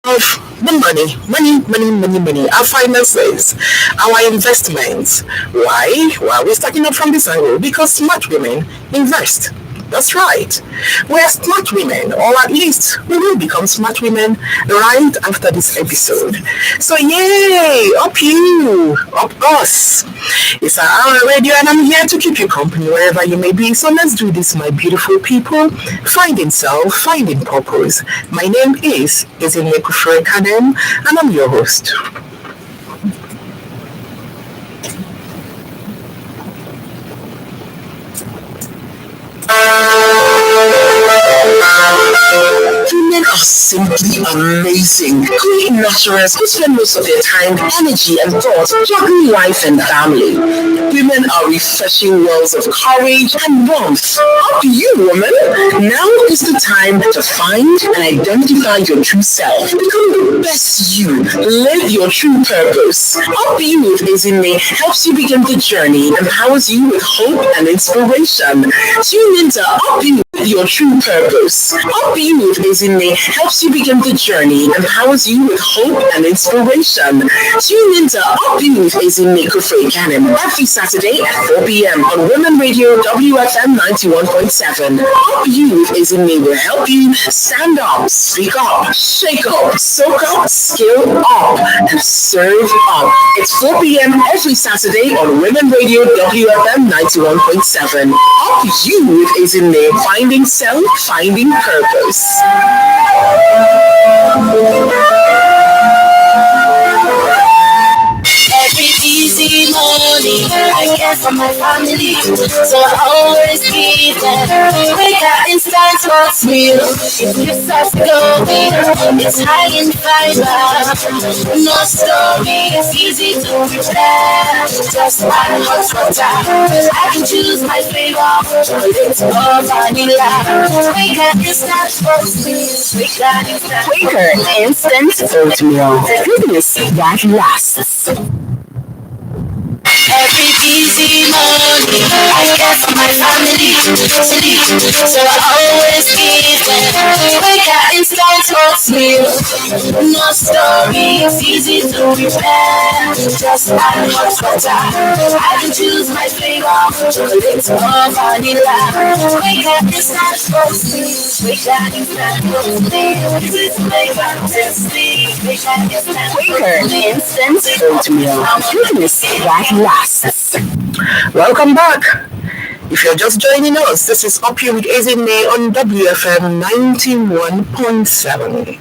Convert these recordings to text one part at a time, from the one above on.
of the money, our finances, our investments. Why? Well, we're starting up from this angle because smart women invest. That's right. We're smart women, or at least we will become smart women right after this episode. So, yay! Up you! Up us! It's an hour radio, and I'm here to keep you company wherever you may be. So, let's do this, my beautiful people. Finding self, finding purpose. My name is Ezinne Kanem, and I'm your host. Women are simply amazing. Great naturals who spend most of their time, energy, and thoughts juggling life and family. Women are refreshing wells of courage and warmth. Up to you, woman. Now is the time to find and identify your true self. Become the best you. Live your true purpose. Up to you with Ezinne helps you begin the journey, empowers you with hope and inspiration. Tune into Up You with your true purpose. Up You with Ezinne helps you begin the journey, empowers you with hope and inspiration. Tune into Up You with Ezinne Kanem every Saturday at 4 p.m. on Women Radio WFM 91.7. Up You with Ezinne will help you stand up, speak up, shake up, soak up, skill up, and serve up. It's 4 p.m. every Saturday on Women Radio WFM 91.7. Up You with Ezinne, finding self, finding purpose. Every busy morning, I care for my family, so I always give them. Wake up instant what's real. If you start going, it's high in fiber. No story, it's easy to prepare. Just one hot water, I can choose my flavor. It's all vanilla. Wake up instant what's real. Wake up instant. Quaker Instant Oatmeal. The goodness that lasts. Every busy morning, I care for my family, so I always give them. Wake up instant oatmeal, no story, it's easy to prepare. Just add hot water, I can choose my flavor, chocolate or vanilla. Wake up instant oatmeal, wake up instant oatmeal, this is flavor tasty. Wake up instant Quaker Instant Oatmeal. Goodness that lasts. Welcome back. If you're just joining us, this is Up You with Ezinne on WFM 91.7.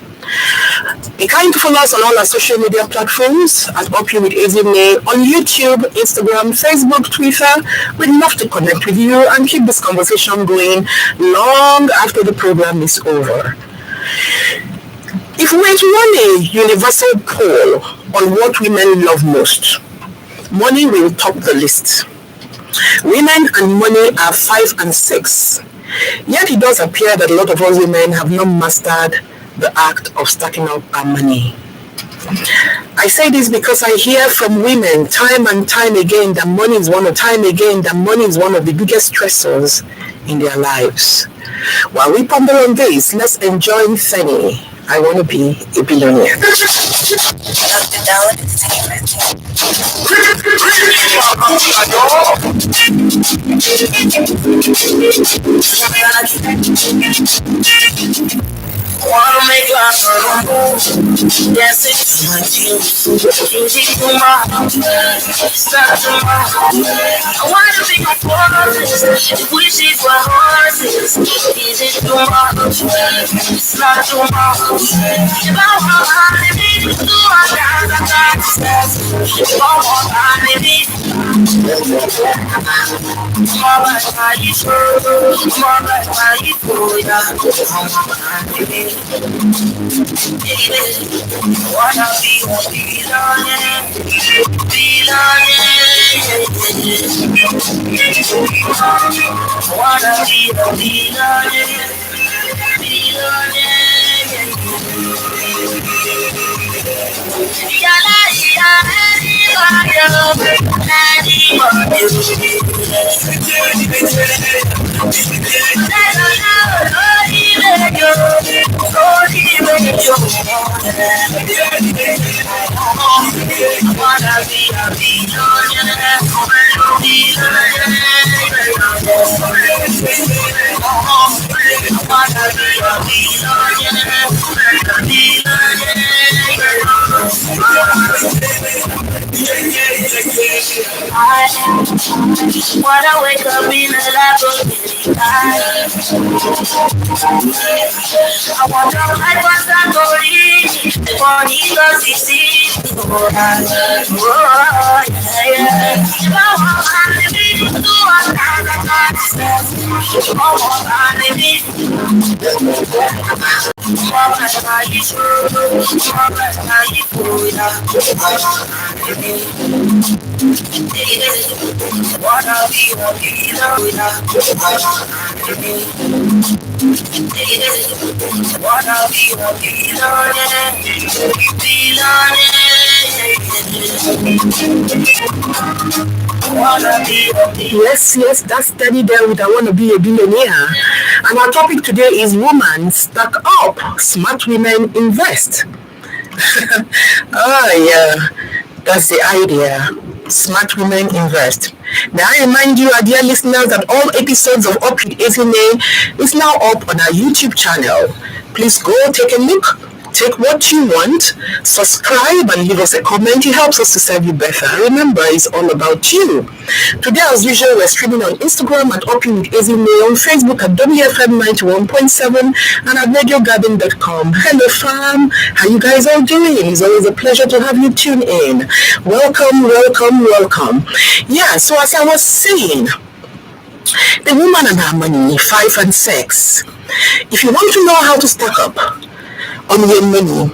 Be kind to follow us on all our social media platforms at Up You with Ezinne on YouTube, Instagram, Facebook, Twitter. We'd love to connect with you and keep this conversation going long after the program is over. If we were to run a universal poll on what women love most, money will top the list. Women and money are 5 and 6. Yet it does appear that a lot of us women have not mastered the act of stacking up our money. I say this because I hear from women time and time again that money is one of the biggest stressors in their lives. While we ponder on this, let's enjoy Fanny. I want to be a billionaire. Wanna make love yes, it's my juice. Music to my start to my I wanna be my forces. Wish it were horses. Easy to my start to my if I want to do I got steps. If I want to more like how you more like how you wanna be a billionaire. Wanna be a billionaire. Wanna wake up in a Lamborghini. I want to ride for Lamborghini. The money does it see. Oh, yeah. I want to be do what Yes, that's Teddy there with I Want to Be a Billionaire. And our topic today is women stack up, smart women invest. Oh, yeah, that's the idea. Smart women invest. Now, I remind you, our dear listeners, that all episodes of Up with Ezine is now up on our YouTube channel. Please go take a look. Take what you want, subscribe, and leave us a comment. It helps us to serve you better. Remember, it's all about you. Today, as usual, we're streaming on Instagram at Upping with Ezine, on Facebook at WFM 91.7, and at RadioGarden.com. Hello, fam. How you guys all doing? It's always a pleasure to have you tune in. Welcome. Yeah, so as I was saying, the woman and her money, 5 and 6. If you want to know how to stack up on your money,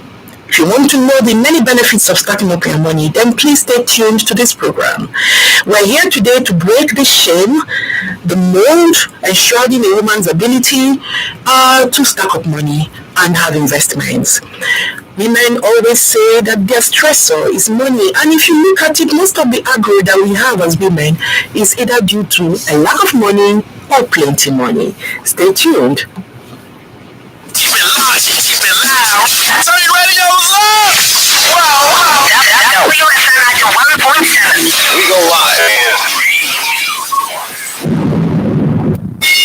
if you want to know the many benefits of stacking up your money, then please stay tuned to this program. We're here today to break the shame, the mold, ensuring a woman's ability to stack up money and have investments. Women always say that their stressor is money, and if you look at it, most of the aggro that we have as women is either due to a lack of money or plenty money. Stay tuned. Keep it loud. Turn your radios up. Wow. WFM 1.7. We go live.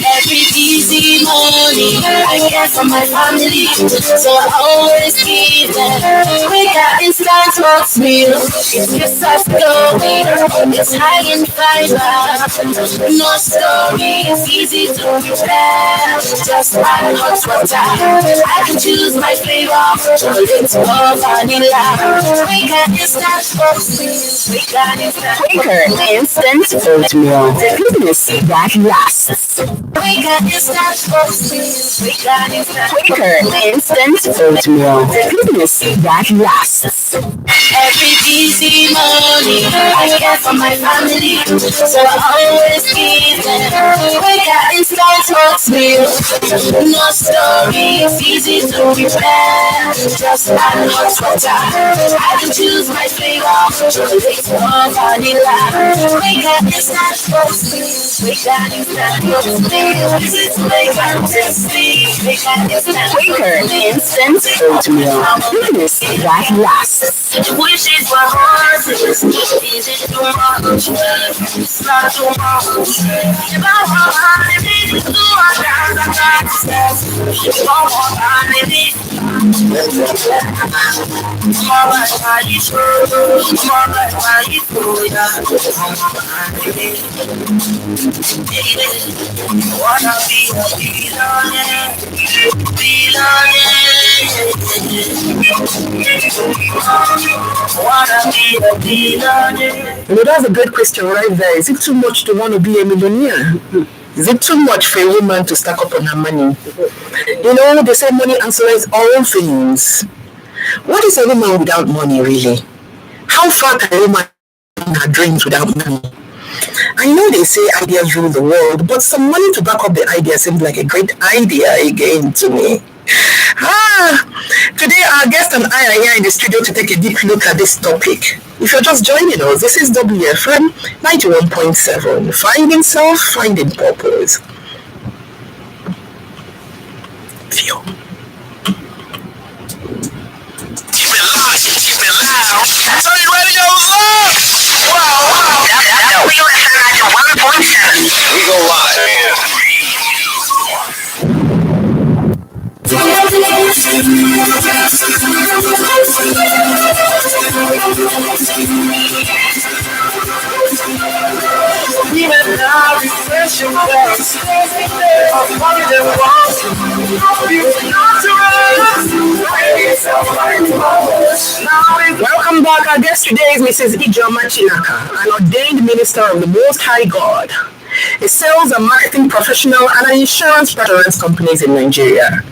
Every easy money I get from my family, so I always give them. We got instant oats meal. It's just us going. It's high in fiber. No story. It's easy to prepare. Just add hot water. I can choose my flavor. Chocolate or vanilla. We got instant oats meal. We got instant Quaker instant oatmeal, the goodness that lasts. We got instant oatmeal. We got instant Quaker instant oatmeal, the goodness that lasts. Every easy money I get from my family, so I always give them. We got instant oatmeal. No story, it's easy to prepare. Just add hot water. I can choose my flavor. Chocolate or vanilla. We got instant oatmeal. We got instant oatmeal. Easy to make and tasty. We got instant Quaker instant oatmeal, goodness that lasts. Wishes were horses. Is it too much? It's not too much. If I want to be to a dance, I got to step. If I want to be more like how you should, more like how you do, yeah. Wanna be a billionaire. You know, that's a great question right there. Is it too much to want to be a millionaire? Is it too much for a woman to stack up on her money? You know, they say money answers all things. What is a woman without money, really? How far can a woman in her dreams without money? I know they say ideas rule the world, but some money to back up the idea seems like a great idea again to me. Today our guest and I are here in the studio to take a deep look at this topic. If you're just joining us, this is WFM 91.7. Finding self, finding purpose. Phew. We go live in 3. Even now, refreshing us. I'm calling them walls. Welcome back. Our guest today is Mrs. Ijeoma Chinaka, an ordained minister of the Most High God, a sales and marketing professional, and an insurance companies in Nigeria.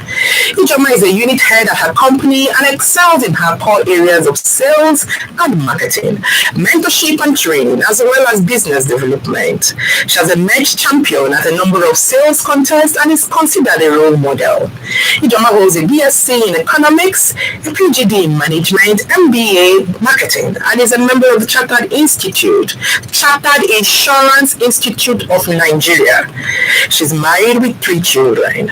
Ijeoma is a unit head at her company and excels in her core areas of sales and marketing, mentorship and training, as well as business development. She has emerged champion at a number of sales contests and is considered a role model. Ijeoma holds a BSc in economics, a PhD in management, MBA marketing, and is a member of the Chartered Insurance Institute of Nigeria. She's married with 3 children.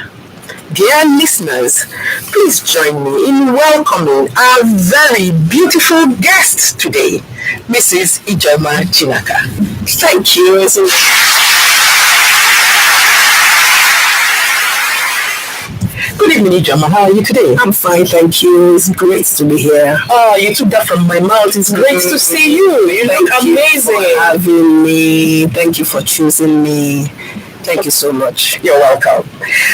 Dear listeners, please join me in welcoming our very beautiful guest today, Mrs. Ijeoma Chinaka. Thank you. Good evening, Ijeoma. How are you today? I'm fine, thank you. It's great to be here. Oh, you took that from my mouth. It's great to see you. You look amazing. Thank you for having me. Thank you for choosing me. Thank you so much. You're welcome.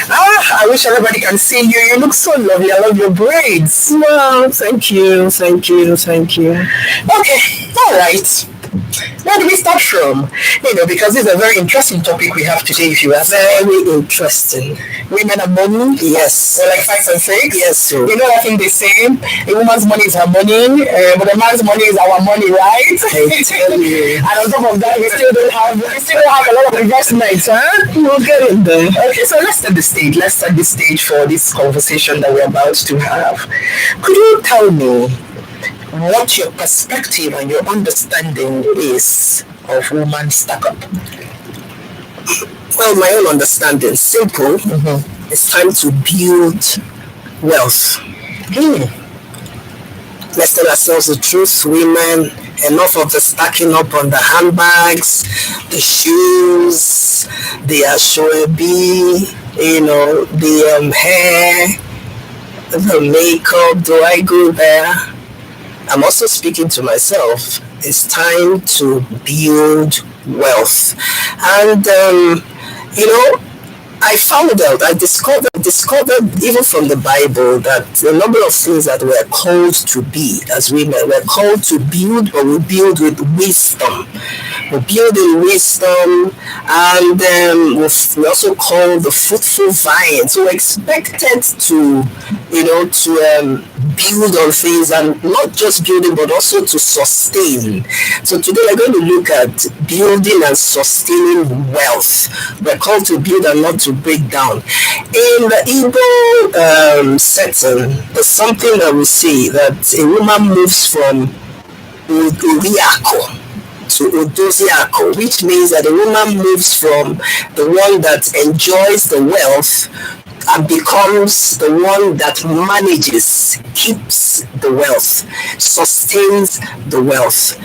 I wish everybody can see you. You look so lovely. I love your braids. Well, thank you. Okay, all right. Where do we start from? Because this is a very interesting topic we have today, if you ask. Very interesting. Women and money? Yes. Or like 5 and 6? Yes, sir. I think they say a woman's money is her money, but a man's money is our money, right? I tell you. And on top of that, we still don't have a lot of investments, huh? We'll get in there. Okay, so let's set the stage. Let's set the stage for this conversation that we're about to have. Could you tell me what your perspective and your understanding is of woman stack-up? Well, my own understanding, simple. It's time to build wealth. Let's tell ourselves the truth, women. Enough of the stacking up on the handbags, the shoes, the ashwabi, the hair, the makeup. Do I go there? I'm also speaking to myself. It's time to build wealth. And, I found out, I discovered even from the Bible that a number of things that we're called to be as women, we're called to build, but we build with wisdom. We build in wisdom, and we also call the fruitful vine. So we're expected to, build on things, and not just building, but also to sustain. So today we're going to look at building and sustaining wealth. We're called to build and not to break down. In the Igbo setting, there's something that we see that a woman moves from Uriako to Odoziako, which means that a woman moves from the one that enjoys the wealth and becomes the one that manages, keeps the wealth, sustains the wealth.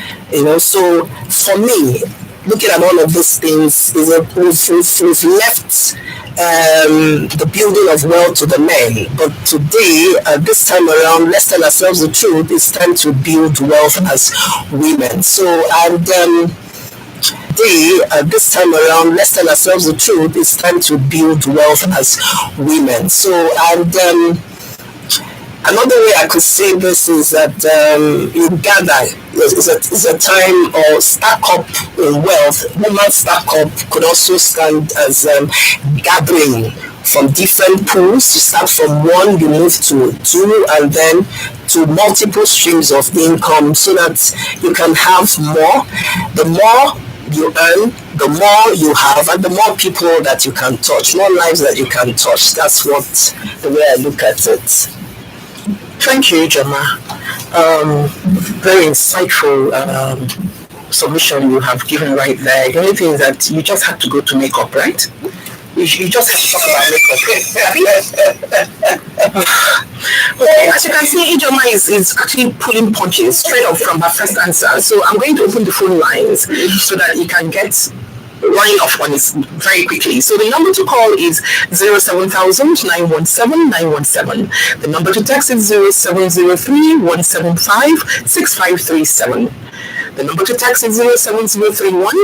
So for me, looking at all of these things, we've left the building of wealth to the men. But today, this time around, let's tell ourselves the truth. It's time to build wealth as women. This time around, let's tell ourselves the truth. It's time to build wealth as women. Another way I could say this is that you gather. It's a time or stack up in wealth. Woman stack up could also stand as gathering from different pools. You start from one, you move to 2, and then to multiple streams of income, so that you can have more. The more you earn, the more you have, and the more people that you can touch, more lives that you can touch. That's the way I look at it. Thank you, Ijeoma. Very insightful submission you have given right there. The only thing is that you just had to go to makeup, right? You just have to talk about makeup. Okay, as you can see, Ijeoma is actually pulling punches straight up from her first answer. So I'm going to open the phone lines so that you can get line off on it very quickly. So the number to call is 07000 917 917. The number to text is 0703 175 6537. The number to text is 07031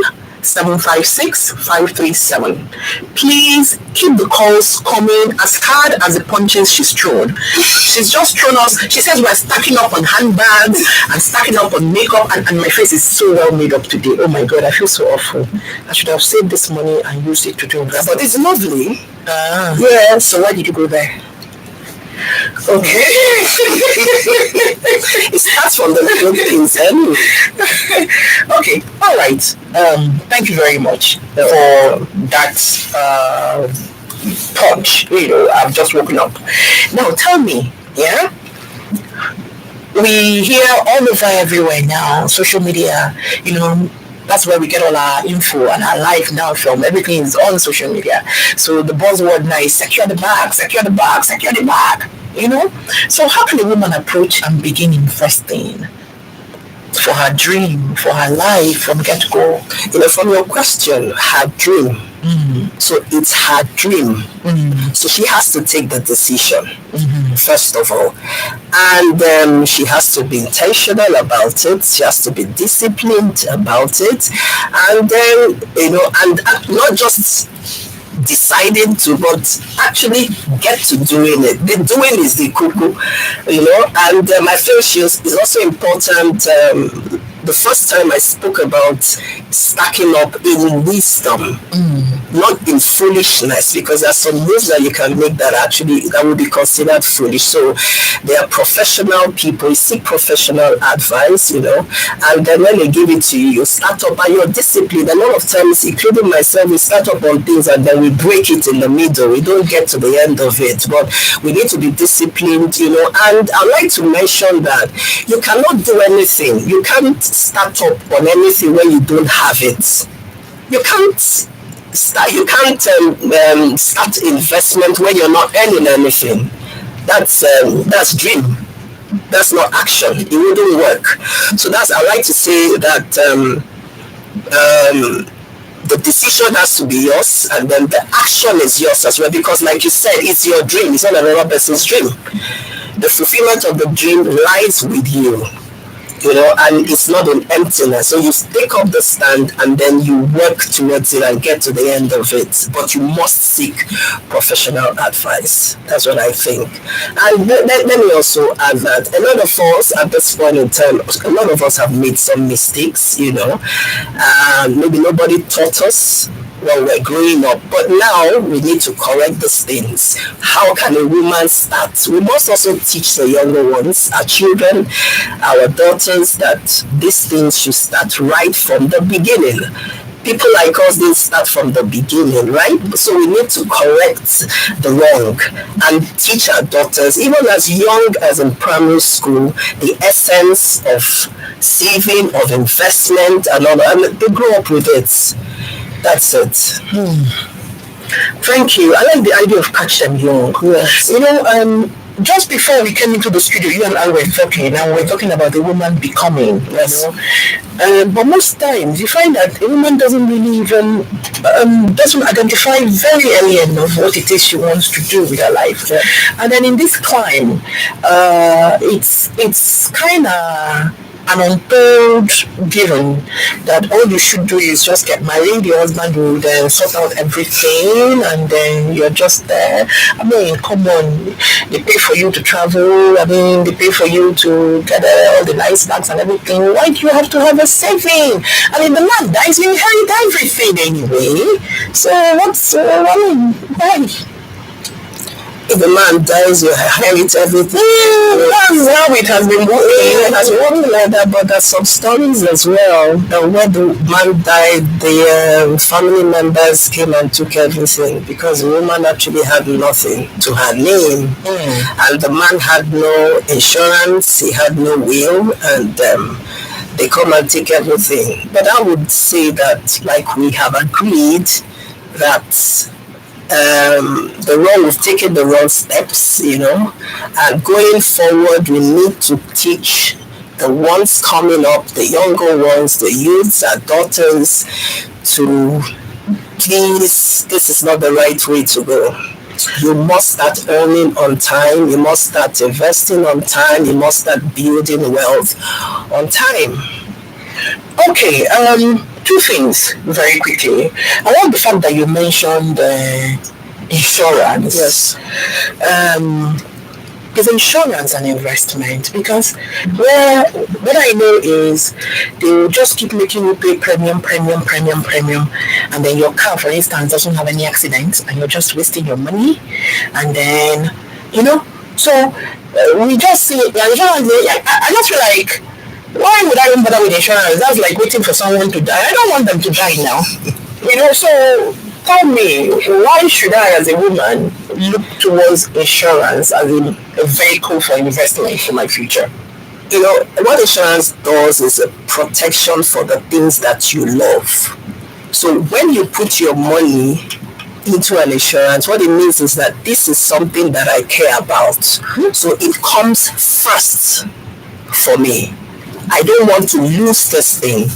756 537. Please keep the calls coming as hard as the punches she's thrown. She's just thrown us. She says we're stacking up on handbags and stacking up on makeup, and my face is so well made up today. Oh my God, I feel so awful. I should have saved this money and used it to do that. But it's lovely. Yeah, so why did you go there? Okay. It starts from the little things. Okay, all right. Thank you very much for that punch. I've just woken up. Now tell me, yeah? We hear all over everywhere now, social media, that's where we get all our info and our life now from. Everything is on social media. So the buzzword now is secure the bag, secure the bag, secure the bag. So how can a woman approach and begin investing for her dream, for her life from get-go? From your question, her dream. So it's her dream. So she has to take the decision, first of all. And she has to be intentional about it. She has to be disciplined about it. And then, and not just deciding to, but actually get to doing it. The doing is the cuckoo, and I feel is also important. The first time I spoke about stacking up in wisdom, not in foolishness, because there are some moves that you can make that would be considered foolish. So they are professional people, you seek professional advice, and then when they give it to you, you start up and you're disciplined. A lot of times, including myself, we start up on things and then we break it in the middle. We don't get to the end of it, but we need to be disciplined, and I'd like to mention that you cannot do anything. You can't start up on anything when you don't have it. You can't start investment when you're not earning anything. That's dream. That's not action. It wouldn't work. So I like to say that the decision has to be yours, and then the action is yours as well, because like you said, it's your dream. It's not another person's dream. The fulfillment of the dream lies with you. And it's not an emptiness. So you take up the stand and then you work towards it and get to the end of it. But you must seek professional advice. That's what I think. And let me also add that a lot of us at this point in time, a lot of us have made some mistakes, maybe nobody taught us when we're growing up, but now we need to correct these things. How can a woman start? We must also teach the younger ones, our children, our daughters, that these things should start right from the beginning. People like us didn't start from the beginning, right? So we need to correct the wrong and teach our daughters, even as young as in primary school, the essence of saving, of investment, and all that. And they grow up with it. That's it. Thank you. I like the idea of catch them young. Yes. Just before we came into the studio, you and I were talking, and we're talking about the woman becoming, but most times you find that a woman doesn't really even doesn't identify very early enough what it is she wants to do with her life. Yeah. And then in this climb, it's kind of an untold given that all you should do is just get married. Your husband will then sort out everything, and then you're just there. I mean, come on, they pay for you to travel. I mean, they pay for you to get all the nice bags and everything. Why do you have to have a saving? I mean, the man dies, you inherit everything anyway. So why? If the man dies, you inherit everything. That's how it has been working. It has been working like that, but there's some stories as well that when the man died, the family members came and took everything because the woman actually had nothing to her name. And the man had no insurance, he had no will, and they come and take everything. But I would say that, like we have agreed, that we've taken the wrong steps, and going forward we need to teach the ones coming up, the younger ones, the youths, our daughters, to please, this is not the right way to go. You must start earning on time. You must start investing on time. You must start building wealth on time. Okay, two things very quickly. I like the fact that you mentioned insurance. Yes. Is insurance an investment? Because what I know is they will just keep making you pay premium, and then your car, for instance, doesn't have any accidents, and you're just wasting your money, and then so we just see. I just feel like, why would I even bother with insurance? That's like waiting for someone to die. I don't want them to die now. So tell me, why should I, as a woman, look towards insurance as a vehicle for investment for my future? What insurance does is a protection for the things that you love. So when you put your money into an insurance, what it means is that this is something that I care about. So it comes first for me. I don't want to lose this thing.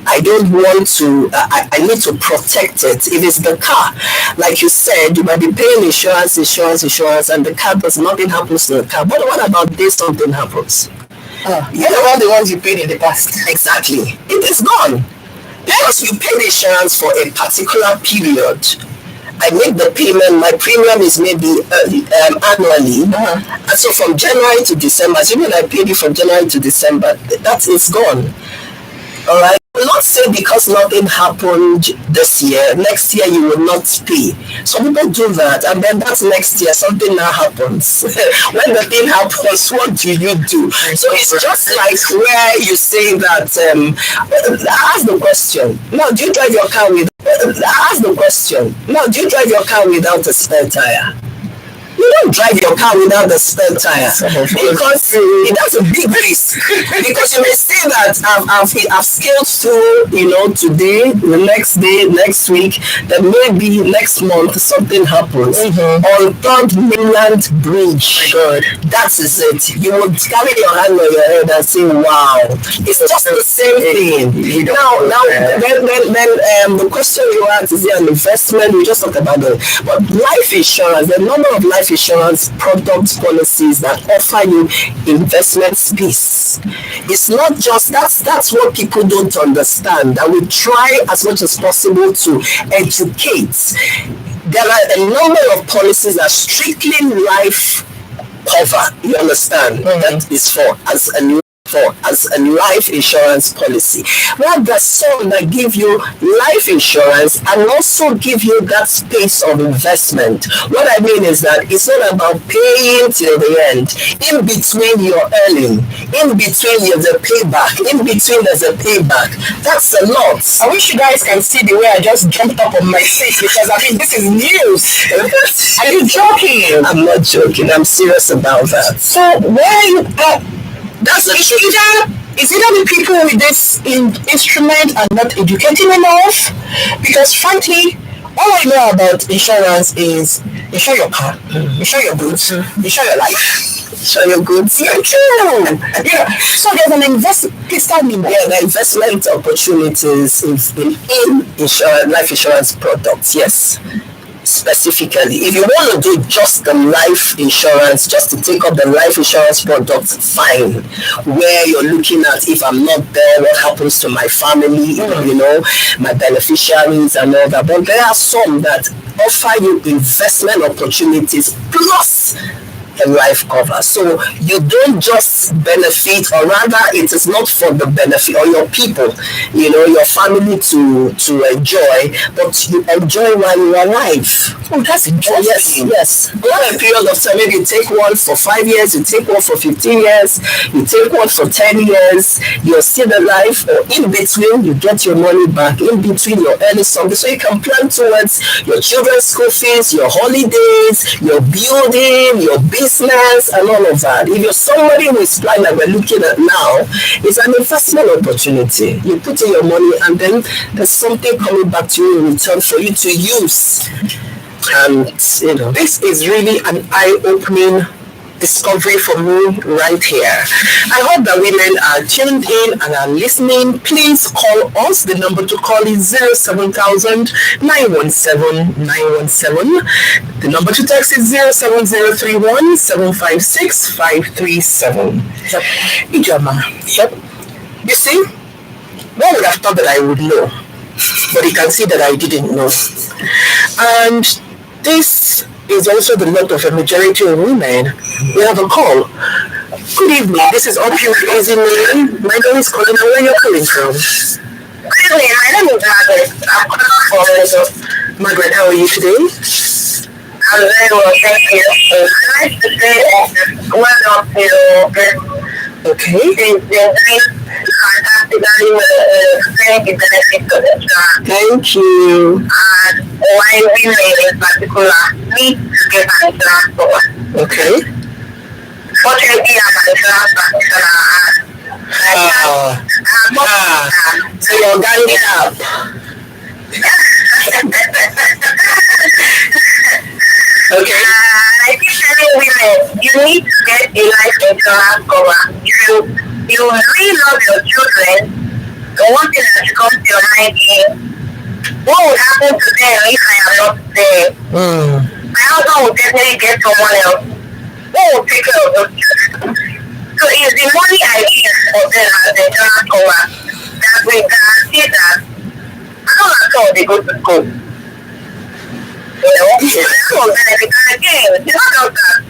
I don't want to, I need to protect it. If it's the car, like you said, you might be paying insurance, and the car does nothing happens to the car. But what about this, something happens? All the ones you paid in the past. Exactly. It is gone. Because you paid insurance for a particular period. I make the payment, my premium is maybe annually. And so from January to December, assuming I paid you from January to December, that is gone. All right. I will not say because nothing happened this year, next year you will not pay. Some people do that, and then that's next year, something now happens. When the thing happens, what do you do? So it's just like where you say that, ask the question, now do you drive your car with, ask the question, now do you drive your car without a spare tire? You don't drive your car without the spare tire because that's a big risk. Because you may say that I've scaled through, today, the next day, next week, then maybe next month something happens on Third Mainland Bridge. God, that is it. You would carry your hand on your head and say, "Wow, it's just the same thing." Now, then the question you asked, is there an investment? We just talked about it, but life insurance. The number of life insurance products, policies that offer you investment space. It's not just that's what people don't understand, and we try as much as possible to educate. There are a number of policies that strictly life cover. You understand? That is as a life insurance policy. Well, there's some that give you life insurance and also give you that space of investment. What I mean is that it's not about paying till the end. In between you're earning, in between there's a payback, in between there's a payback. That's a lot. I wish you guys can see the way I just jumped up on my seat, because this is news. Are you joking? I'm not joking. I'm serious about that. So where you at? That's the truth. Is either the people with this instrument are not educating enough? Because frankly, all I know about insurance is insure your car, insure your goods, insure your life. Insure your goods. Yeah, true. So there's an investment. Please tell me more. Yeah, the investment opportunities in life insurance products. Yes. Specifically, if you want to do just the life insurance, just to take up the life insurance product, fine. Where you're looking at, if I'm not there, what happens to my family, my beneficiaries and all that. But there are some that offer you investment opportunities plus a life cover. So you don't just benefit, or rather it is not for the benefit or your people, your family to enjoy, but you enjoy while you're alive. Oh, that's interesting. Yes. Over a period of time, maybe you take one for 5 years, you take one for 15 years, you take one for 10 years, you're still alive, or in between you get your money back, in between you're earning something, so you can plan towards your children's school fees, your holidays, your building, your business, and all of that. If you're somebody who is planning that we're looking at now, it's an investment opportunity. You put in your money and then there's something coming back to you in return for you to use. And this is really an eye-opening discovery for me right here. I hope that women are tuned in and are listening. Please call us. The number to call is 07000 917 917. The number to text is 07031 756 537. Yep. Ijama. Yep. You see, one would have thought that I would know, but you can see that I didn't know. And this is also the lot of a majority of women. We have a call. Good evening. This is Uphill Easy Lane. My name is Colin. Where are you calling from? Good evening. My name is Margaret. I'm calling from Margaret, how are you today? I'm very well, thank you. Nice to say well done to you. Okay. It's been doing fantastically explaining the benefits of the child. Thank you. And why women in particular need to get an insurance cover. Okay. Fortunately, I'm an insurance practitioner. So you're ganging up. Okay. I keep telling women, you need to get a life insurance cover. You really love your children, the one thing that comes to your mind is, what would happen to them if I am not there? My husband will definitely get someone else. Who will take care of those children? So it's the money I give for them as the insurance cover that will guarantee that I don't have to they go to school. You know, that's one benefit. And again, it's not just that.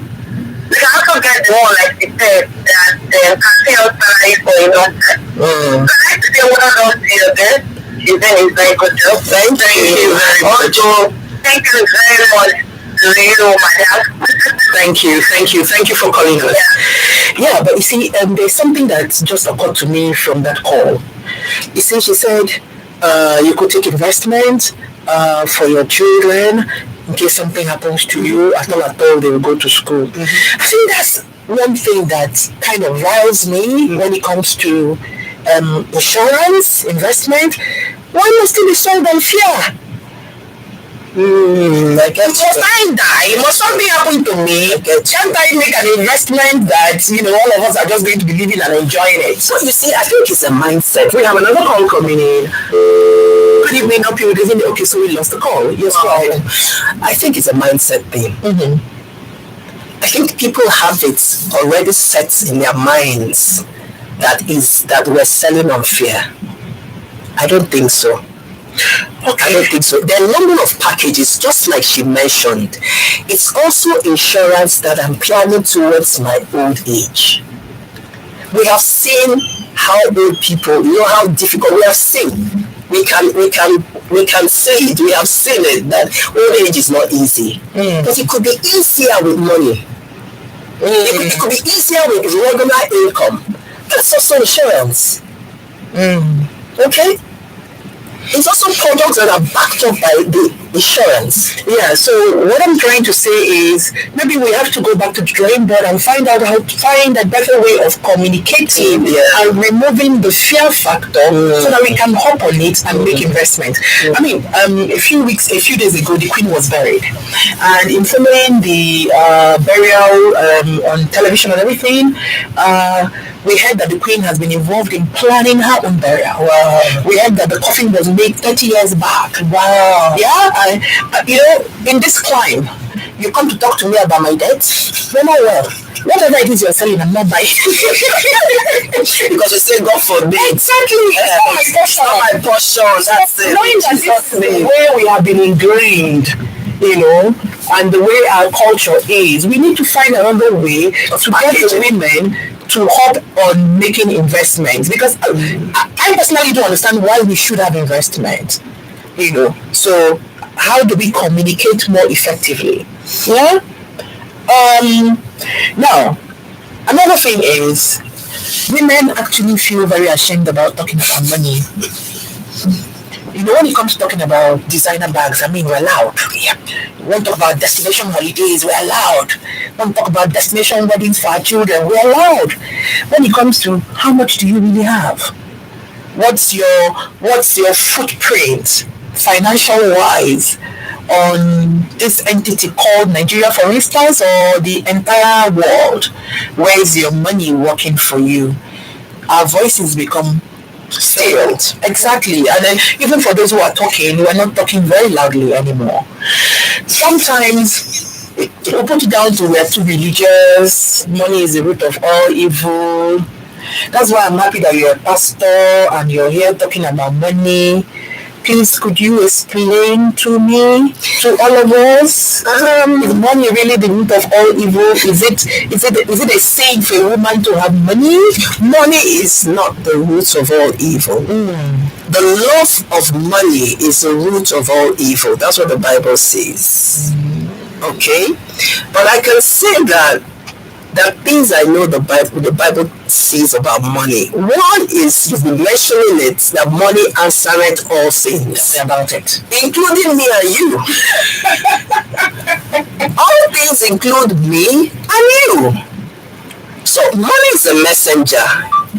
We can also get the one, like you said, that can pay us salary for a long time. So I like to say, well done to your best. You've done a very good job. Thank you very much. Also, thank you very much to you, madam. Thank you for calling us. Yeah, but you see, there's something that just occurred to me from that call. You see, she said you could take investment for your children in case something happens to you. At all, they will go to school. I think that's one thing that kind of riles me when it comes to insurance, investment. Why must it be sold on fear? Must I die? Must something happen to me? Can't I make an investment that, all of us are just going to be living and enjoying it? So you see, I think it's a mindset. We have another call coming in. Good evening, up you. Okay, so we lost the call. Yes, right. I think it's a mindset thing. I think people have it already set in their minds that we're selling on fear. I don't think so. Okay. I don't think so. There are a number of packages, just like she mentioned. It's also insurance that I'm planning towards my old age. We have seen how old people, how difficult we have seen. We can say it. We have seen it that old age is not easy, but it could be easier with money. It could be easier with regular income. That's also insurance. Okay. It's also products that are backed up by the insurance. Yeah, so what I'm trying to say is maybe we have to go back to the drawing board and find out how to find a better way of communicating and removing the fear factor so that we can hop on it and make investment. I mean, a few days ago, the Queen was buried. And in following the burial on television and everything, we heard that the Queen has been involved in planning her own burial. Wow. We heard that the coffin was made 30 years back. Wow. Yeah, in this climb, you come to talk to me about my debt? No, well. Whatever it is you're selling, I'm not buying. Because you say, God forbid. Exactly. It's not my portion. That's it. Knowing that this is the way we have been ingrained, and the way our culture is, we need to find another way to get the women to hop on making investments, because I personally don't understand why we should have investment. So how do we communicate more effectively? Yeah. Now, another thing is, women actually feel very ashamed about talking about money. When it comes to talking about designer bags, we're loud. Yeah. We won't talk about destination holidays, we're loud. We won't talk about destination weddings for our children, we're loud. When it comes to how much do you really have? What's your footprint, financial wise? on this entity called Nigeria, for instance, or the entire world? Where is your money working for you? Our voices become stilled. Exactly. And then even for those who are talking, we are not talking very loudly anymore. Sometimes we put it down to we are too religious, money is the root of all evil. That's why I'm happy that you're a pastor and you're here talking about money. Please, could you explain to me, to all of us, is money really the root of all evil? Is it a sin for a woman to have money? Money is not the root of all evil. The love of money is the root of all evil. That's what the Bible says. Okay? But I can say that there are things I know the Bible says about money. One is, you've been mentioning it, that money answereth all things. Tell me about it. Including me and you. All things include me and you. So money is a messenger.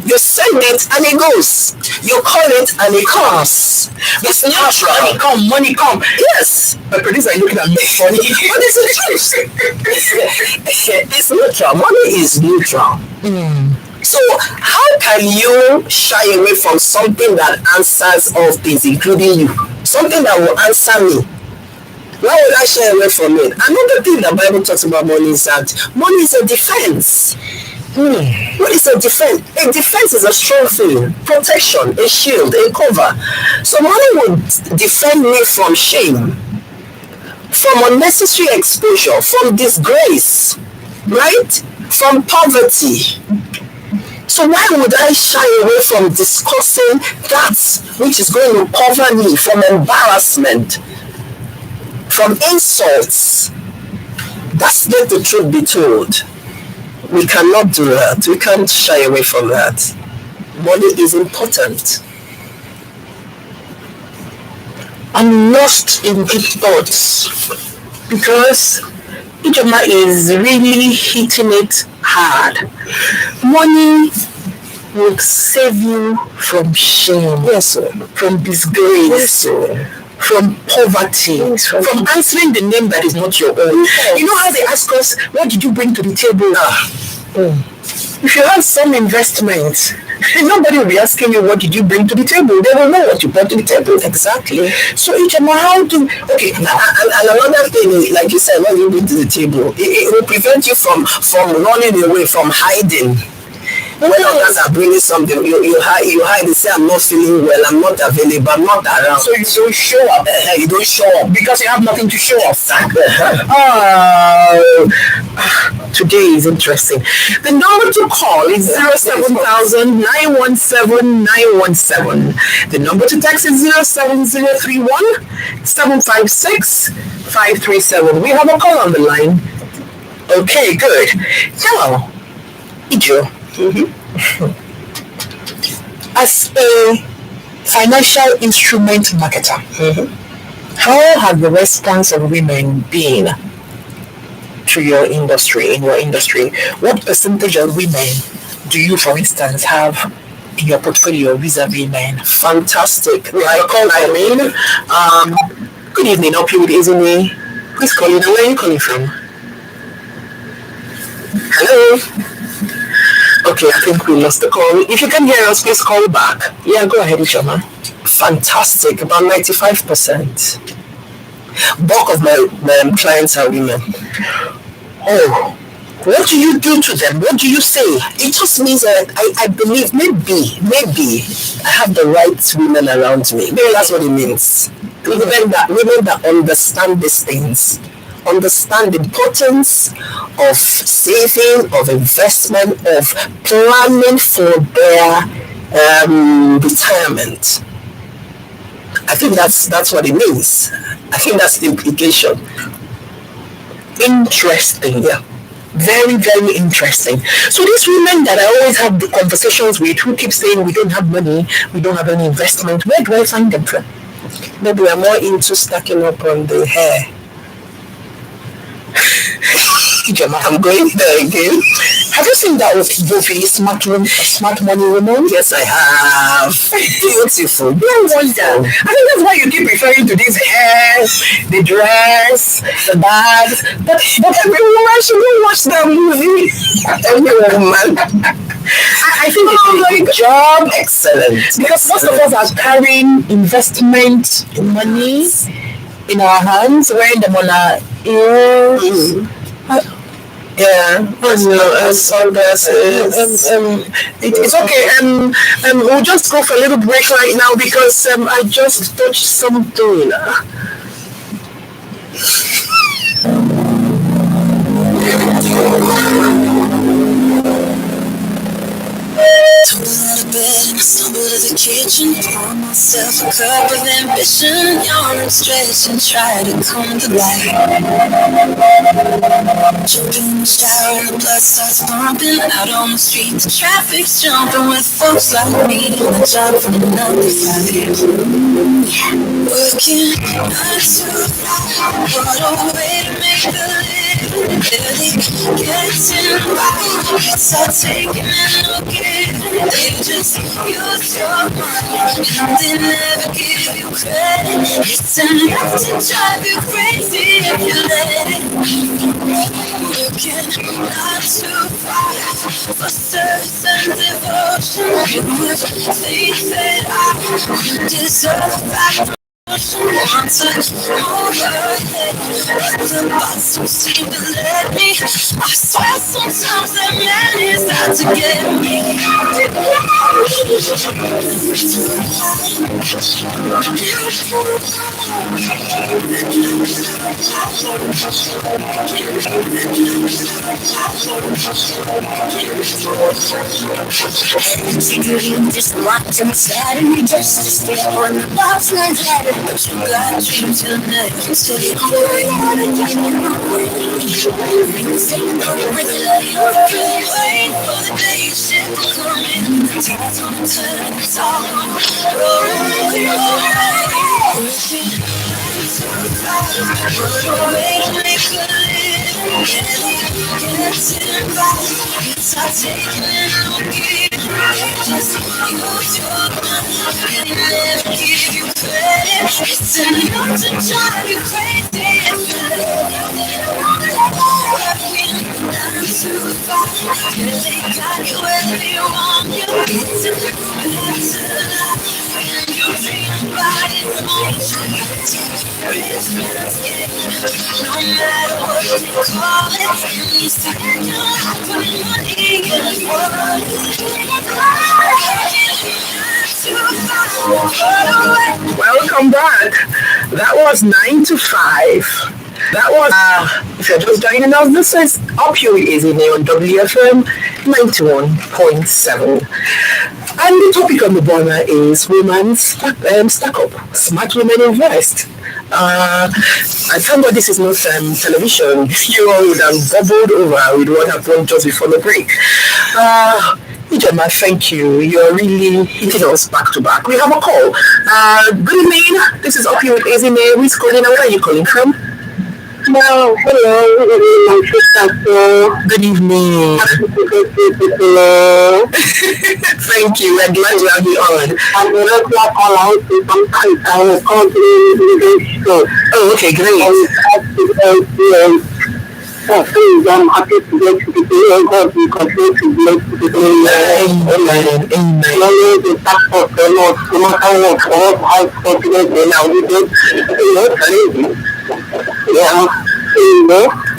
You send it and it goes. You call it and it comes. It's natural. Money come. Yes. My producer is looking at me funny. But it's the truth. It's neutral. Money is neutral. So how can you shy away from something that answers all things, including you? Something that will answer me. Why would I shy away from it? Another thing the Bible talks about money is that money is a defense. What is a defense? A defense is a strong thing, protection, a shield, a cover. So money will defend me from shame, from unnecessary exposure, from disgrace, right? From poverty. So why would I shy away from discussing that which is going to cover me from embarrassment, from insults? That's let the truth be told. We cannot do that. We can't shy away from that. Money is important. I'm lost in deep thoughts because Ijoma is really hitting it hard. Money will save you from shame, Yes, sir. from disgrace, Yes, sir. from poverty, Yes, from answering the name that is not your own. You know how they ask us, what did you bring to the table? If you have some investment, nobody will be asking you, what did you bring to the table? They will know what you brought to the table. Exactly. So Ijoma, how do... Okay, And another thing, like you said, when you bring to the table, it will prevent you from running away, from hiding. When others are bringing something, you hide and say, I'm not feeling well, I'm not available, I'm not around. so you don't show up. You don't show up. Because you have nothing to show off. Exactly. Today is interesting. The number to call is 07000 917 917. The number to text is 07031 756 537. We have a call on the line. Okay, good. Hello, Ijo. As a financial instrument marketer, how has the response of women been to your industry, in your industry? What percentage of women do you, for instance, have in your portfolio vis-a-vis men? Fantastic. Good evening, hope you with Izini. Who's calling? Where are you calling from? Hello? Okay, I think we lost the call. If you can hear us, please call back. Yeah, go ahead, Ijoma. Fantastic. About 95%. Bulk of my clients are women. Oh, what do you do to them? What do you say? It just means that I believe maybe I have the right women around me. Maybe that's what it means. Women that understand these things, understand the importance of saving, of investment, of planning for their retirement. I think that's what it means. I think that's the implication. Interesting. Yeah. Very, very interesting. So these women that I always have the conversations with, who keep saying we don't have money, we don't have any investment, where do I find them from? Maybe we're more into stacking up on the hair. Ijema, I'm going there again. have you seen that movie, Smart Money Woman? Yes, I have. Beautiful. No wonder. I think that's why you keep referring to this hair, the dress, the bags. But every woman should watch that movie. Every woman. I think it's a good job. Excellent. Because most of us are carrying investment money in our hands, wearing them on our ears. Yeah, It's okay. We'll just go for a little break right now because I just touched something. Tumble out of bed, stumble to the kitchen, pour myself a cup of ambition, yawn and stretch and try to come to life. Jump in the shower and the blood starts pumping, out on the street the traffic's jumping with folks like me, on the job from 9 to 5. Working 9 to 5, what a way to make a living, barely getting by, it's all taking and no giving. They just use your money and they never give you credit. It's enough to drive you crazy if you let it. Working 9 to 5 for service and devotion. You would think that I deserve that. Want to overhead, but the boss don't seem to let me. I swear sometimes that man is out to get me. You just want to sad and just to stay on the boss man's ladder. But you got dreams you'll never take away. Wait for the day you shit will come in. The tide's gonna turn, it's all gonna roll. What a way to make a living. Getting by. It's not taking and no giving. Just use your money and never give you credit. It's enough to drive you crazy if you let it. Working 9 to 5, they got you where they want you. It's a better life, and you dream about it most. No matter what you call it, and you spend your life putting money in the world. Welcome back. That was 9 to 5. That was, if you're just joining us, this is Up Here with Ezine on WFM 91.7. And the topic on the burner is women's stack up, smart women invest. I thank God this is not television. You all would have bubbled over with what happened just before the break. Ijema, thank you. You're really hitting us back to back. We have a call. Good evening. This is Up Here with Ezine. Who's calling? Where are you calling from? Hello, my sister. Good evening. Thank you. We're glad to have you on. I'm a regular caller. Sometimes I will call to Oh, okay, great. I'm happy to get to the day God will continue to bless the day. Amen. Only the task of the Lord, no matter what high confidence in our leaders, yeah,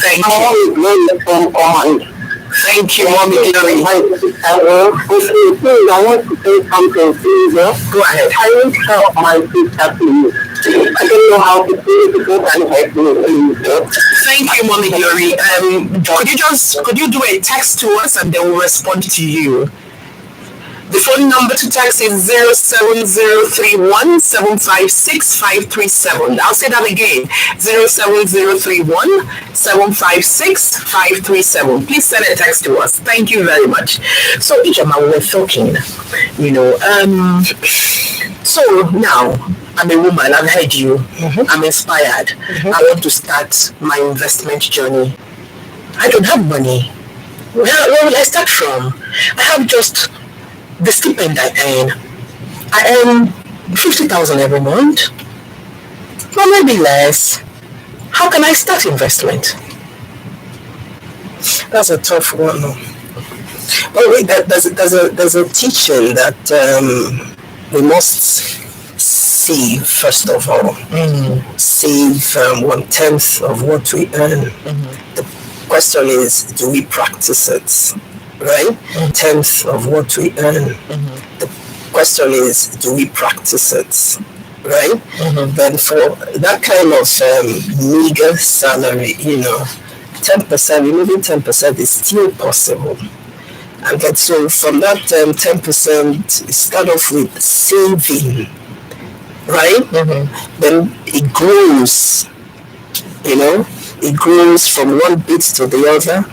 Thank you. I always from command. Thank you, Mommy Glory. I want to say something, please. Go ahead. I will help my sister, please. I don't know how to do it, because I help me, please. Thank you, Mommy Glory. Could you do a text to us and then we'll respond to you? The phone number to text is 07031 756 537. I'll say that again, 07031 756 537. Please send a text to us. Thank you very much. So, Ijema, we were talking, so now, I'm a woman, I've heard you, I'm inspired. I want to start my investment journey. I don't have money. Where will I start from? I have just the stipend I earn. I earn 50,000 every month, or maybe less. How can I start investment? That's a tough one. But wait, there's a teaching that we must save first of all. Save 1/10 of what we earn. The question is, do we practice it? Right? 1/10 of what we earn. The question is, do we practice it? Right? Then for that kind of meager salary, 10%, removing 10% is still possible. And then so from that 10%, start off with saving, right? Then it grows, it grows from one bit to the other.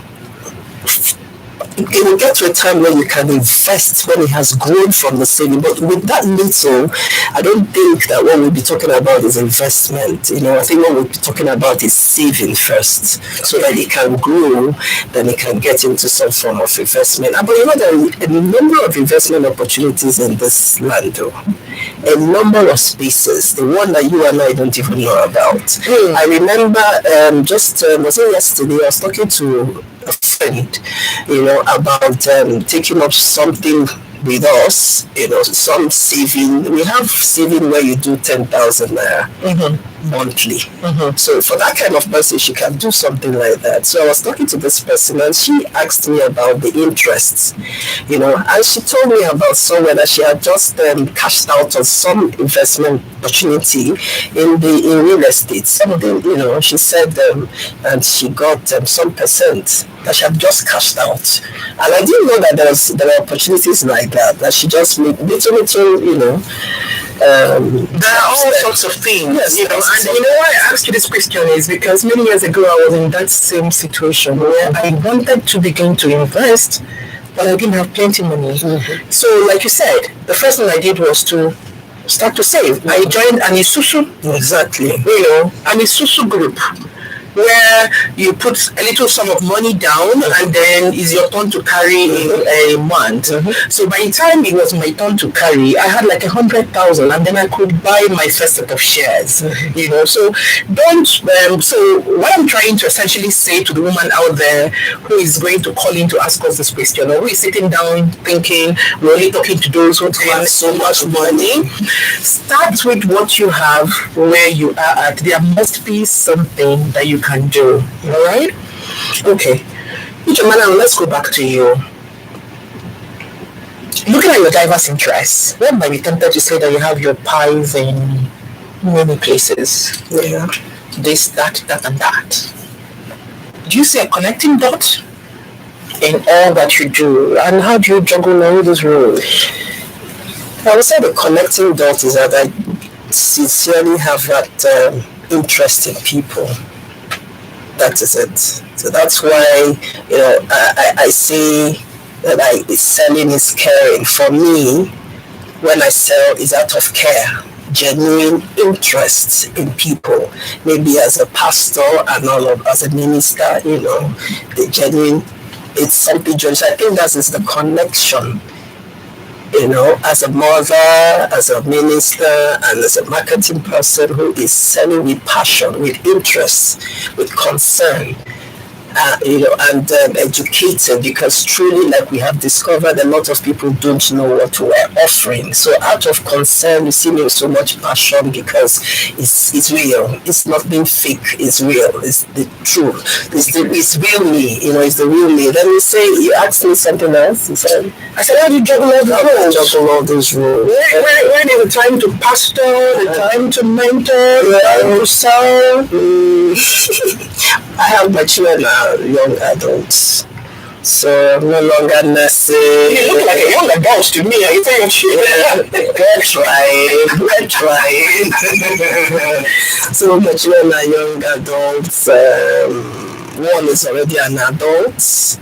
It will get to a time where you can invest when it has grown from the saving. But with that little, I don't think that what we'll be talking about is investment. I think what we'll be talking about is saving first, so that it can grow, then it can get into some form of investment. But there are a number of investment opportunities in this land, though. A number of spaces, the one that you and I don't even know about. I remember was it yesterday, I was talking to a friend, about taking up something with us, some saving. We have saving where you do 10,000 naira monthly. So for that kind of person, she can do something like that. So I was talking to this person, and she asked me about the interests, and she told me about somewhere that she had just cashed out on some investment opportunity in real estate. Something, she said, and she got some percent that she had just cashed out. And I didn't know that there were opportunities like that she just made little, there are all sorts of things, Yes, and why I asked you this question is because many years ago I was in that same situation where I wanted to begin to invest, but I didn't have plenty money. So, like you said, the first thing I did was to start to save. I joined an Isusu, exactly, an Isusu group, where you put a little sum of money down and then it's your turn to carry in a month. So by the time it was my turn to carry, I had like 100,000, and then I could buy my first set of shares. So don't. So what I'm trying to essentially say to the woman out there who is going to call in to ask us this question, or who is sitting down thinking we're only talking to those who have so much money, start with what you have where you are at. There must be something that you can do. All right? Okay. Ijomana, let's go back to you. Looking at your diverse interests, one might be tempted to say that you have your pies in many places. Yeah. This, that, and that. Do you see a connecting dot in all that you do? And how do you juggle all those roles? I would say the connecting dot is that I sincerely have that interest in people. That is it. So that's why I say that selling is caring. For me, when I sell, it's out of care, genuine interest in people. Maybe as a pastor and as a minister, the genuine. It's something. So I think that is the connection. As a mother, as a minister, and as a marketing person who is selling with passion, with interest, with concern, and educated, because truly, like we have discovered, a lot of people don't know what we're offering. So out of concern, you see me with so much passion because it's real. It's not being fake. It's real. It's the truth. It's real me. It's the real me. Then you asked me something else. I said, how do you juggle all those roles? When is the time to pastor, the time to mentor, the time to sell? I have my children now, young adults, so I'm no longer nursing. You look like a young adult to me. I tell your children. We're trying. So my children are young adults. One is already an adult.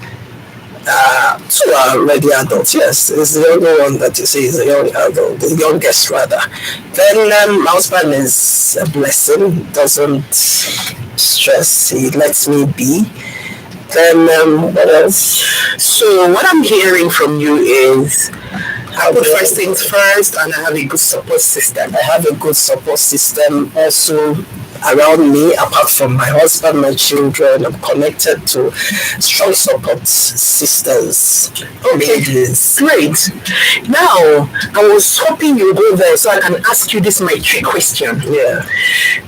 Two are already adults. Yes, it's the only one that you see is a young adult, the youngest rather. Then my husband is a blessing. Doesn't stress. He lets me be. Then what else? So what I'm hearing from you is I put first things first and I have a good support system. I have a good support system also around me, apart from my husband, my children. I'm connected to strong support systems. Okay, great. Now, I was hoping you go there so I can ask you this my trick question. Yeah.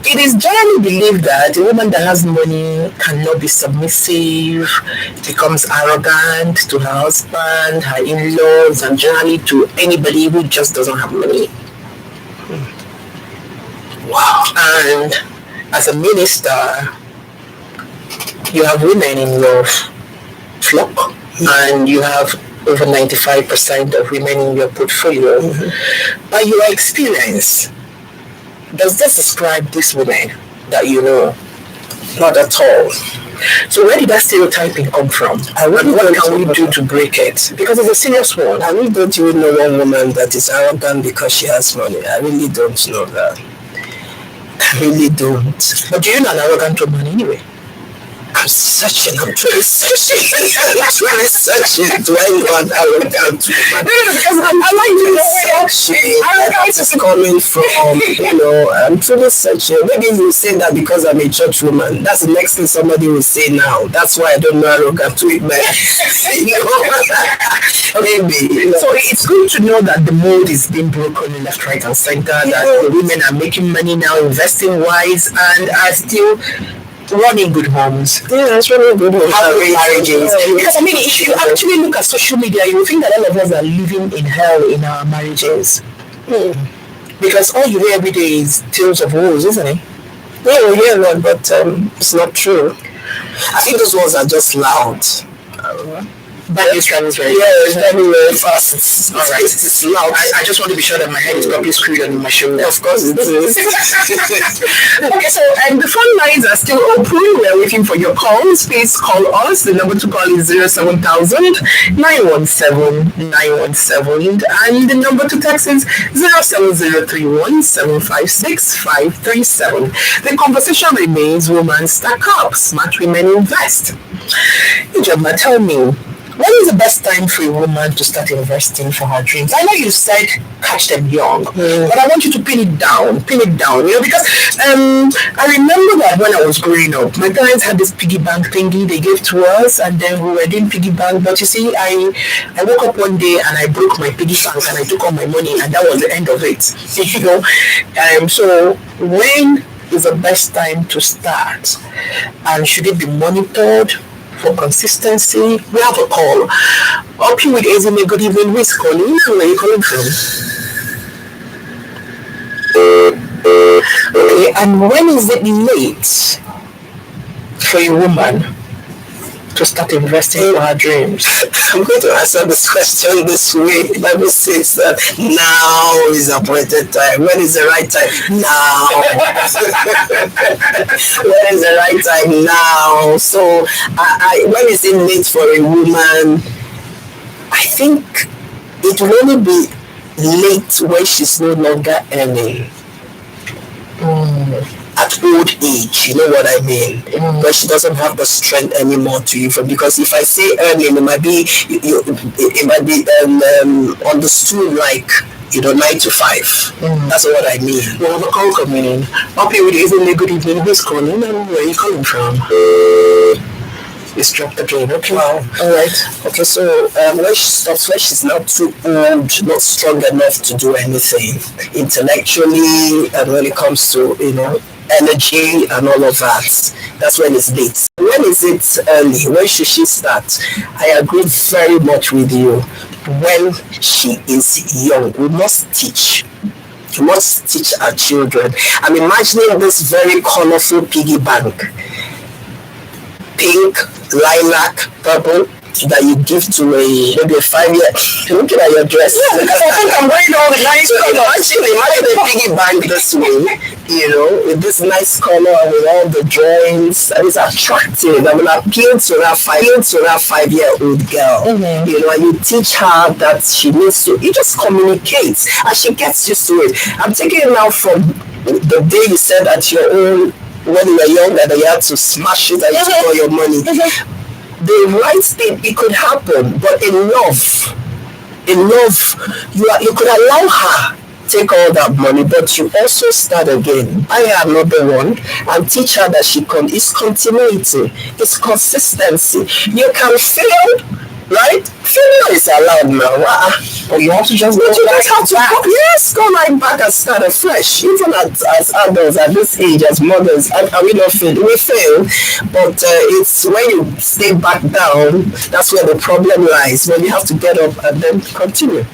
It is generally believed that a woman that has money cannot be submissive, becomes arrogant to her husband, her in-laws, and generally to anybody who just doesn't have money. Wow. And as a minister, you have women in your flock, and you have over 95% of women in your portfolio. By your experience, does this describe these women that you know? Not at all. So where did that stereotyping come from? And what can we do to break it? Because it's a serious one. I really don't even know one woman that is arrogant because she has money. I really don't know that. I really don't. But do you know an arrogant woman anyway? I'm searching. I'm truly searching. I'm truly searching. Do I know an arrogant woman? Because I like to know where arrogance is coming from. You know, I'm truly searching. Maybe you say that because I'm a church woman. That's the next thing somebody will say now. That's why I don't know arrogant women. Maybe. So it's good to know that the mold is being broken left, right, and center. That the women are making money now, investing wise, and are still running good homes. Yeah, it's running good homes. Having marriages. Because I mean, if you actually look at social media, you will think that all of us are living in hell in our marriages. Because all you hear every day is tales of woes, isn't it? Yeah, we hear that, but it's not true. I think those ones are just loud. But it's traveling very fast. Yeah, it's traveling very fast. All right. It's loud. I just want to be sure that my head is properly screwed on my shoulder. Of course it is. Okay, so the phone lines are still open. We're waiting for your calls. Please call us. The number to call is 07000 917 917, and the number to text is 07031 756 537. The conversation remains women stack up, smart women invest. Ijoma, tell me, when is the best time for a woman to start investing for her dreams? I know you said catch them young, but I want you to pin it down, you know, because I remember that when I was growing up, my parents had this piggy bank thingy they gave to us, and then we were doing piggy bank, but you see, I woke up one day and I broke my piggy bank and I took all my money, and that was the end of it, you know. So when is the best time to start, and should it be monitored for consistency? We have a call. Up you with Ezime. Good evening. Who is calling? Where are you calling from? Okay, and when is it late for a woman to start investing for her dreams? I'm going to answer this question this way. The Bible says that now is appointed time. When is the right time? Now. When is the right time? Now. So, when is it late for a woman? I think it will only be late when she's no longer earning. At old age, you know what I mean? When she doesn't have the strength anymore to even, because if I say earning, it might be understood like, you know, 9 to 5. That's what I mean. Well, the call coming in. Up here with Ezime. Good evening. Who's calling and where are you calling from? It's dropped again. Okay. Wow. All right. Okay. So when she stops, when she's not too old, not strong enough to do anything intellectually, and when it comes to, you know, energy and all of that, that's when it's late. When is it early? When should she start? I agree very much with you. When she is young, we must teach. We must teach our children. I'm imagining this very colorful piggy bank. Pink, lilac, purple, that you give to maybe a 5-year. You're looking at your dress. Yeah, because I think I'm wearing all the nice colors. Imagine a piggy bank this way, you know, with this nice color and with all the drawings, and it's attractive. I will appeal to that 5-year-old girl. You know, and you teach her that she needs to, you just communicate, and she gets used to it. I'm taking it now from the day you said at your own, when you were younger, that you had to smash it and you took all your money. the right thing, it could happen, but in love, you could allow her take all that money, but you also start again, buy her another one, and teach her that it's continuity, it's consistency. You can fail, right? Failure is allowed now. But you have to just But go you right just have to back. go right back and start afresh. Even as adults at this age, as mothers, and we don't fail. We fail, but it's when you stay back down, that's where the problem lies. When you have to get up and then continue.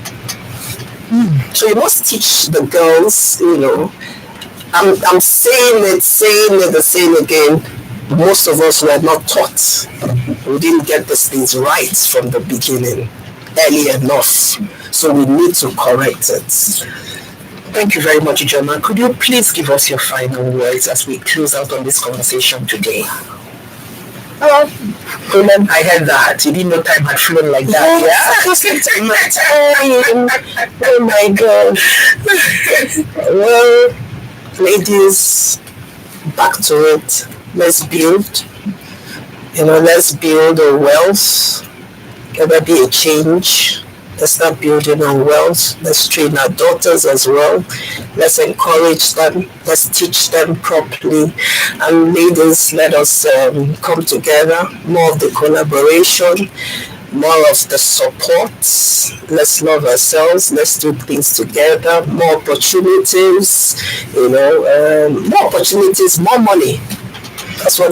So you must teach the girls, I'm saying it, the same again. Most of us were not taught. We didn't get these things right from the beginning, early enough. So we need to correct it. Thank you very much, Ijoma. Could you please give us your final words as we close out on this conversation today? Women, I heard that. You didn't know time had flown like that. Yeah? Oh my God. Well, ladies, back to it. Let's build. Let's build a wealth. Let there be a change. Let's start building on wealth. Let's train our daughters as well. Let's encourage them. Let's teach them properly. And ladies, let us come together. More of the collaboration, more of the support. Let's love ourselves. Let's do things together. More opportunities. More opportunities, more money. That's what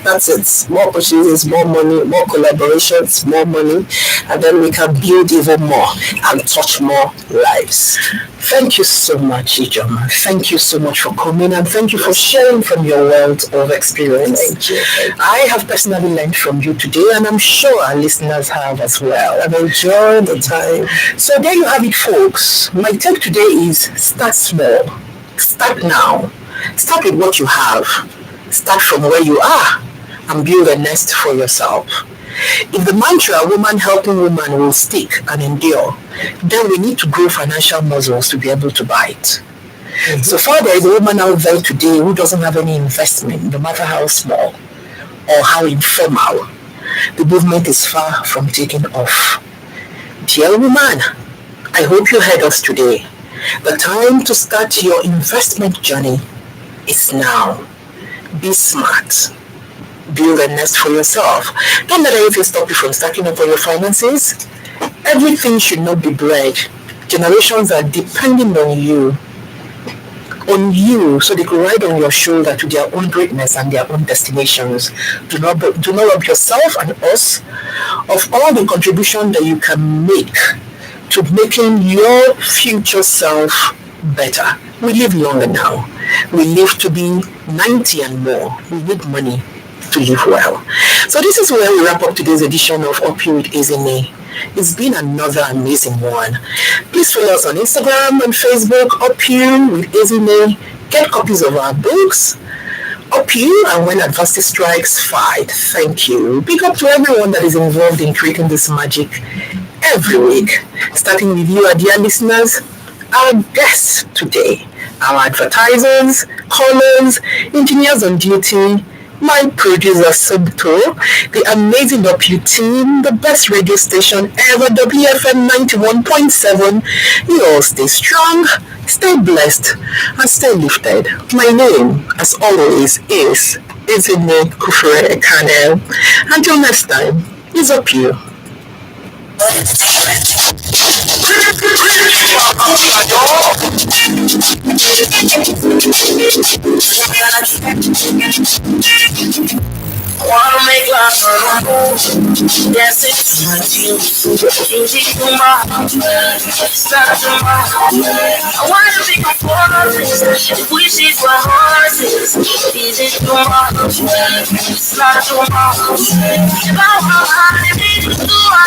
that's it. More opportunities, more money, more collaborations, more money, and then we can build even more and touch more lives. Thank you so much, Ijoma. Thank you so much for coming, and thank you for sharing from your wealth of experience. Thank you. I have personally learned from you today, and I'm sure our listeners have as well. I've enjoyed the time. So there you have it, folks. My take today is start small. Start now. Start with what you have. Start from where you are and build a nest for yourself. If the mantra woman helping woman will stick and endure, then we need to grow financial muscles to be able to bite. So far there is a woman out there today who doesn't have any investment, no matter how small or how informal. The movement is far from taking off. Dear woman, I hope you heard us today. The time to start your investment journey is now. Be smart. Build a nest for yourself. Don't let anything stop you from stacking up on your finances. Everything should not be bread. Generations are depending on you, so they could ride on your shoulder to their own greatness and their own destinations. Do not rob yourself and us of all the contribution that you can make to making your future self better. We live longer now. We live to be 90 and more. We need money to live well. So this is where we wrap up today's edition of Up You with Ezinne. It's been another amazing one. Please follow us on Instagram and Facebook, Up You with Ezinne. Get copies of our books, Up You and When Adversity Strikes, Fight. Thank you. Big up to everyone that is involved in creating this magic every week. Starting with you, our dear listeners, our guests today, our advertisers, callers, engineers on duty, my producer Subto, the amazing Up You team, the best radio station ever, WFM 91.7. You all stay strong, stay blessed, and stay lifted. My name, as always, is Ezinne Kufure Ekane. Until next time, it's Up You. Wanna make love on the move. Dance it to my tunes. Music to my heart. Start to my heart. I wanna be a forest. If we see for horses. Music to my heart. Start to my heart. If I want to be to my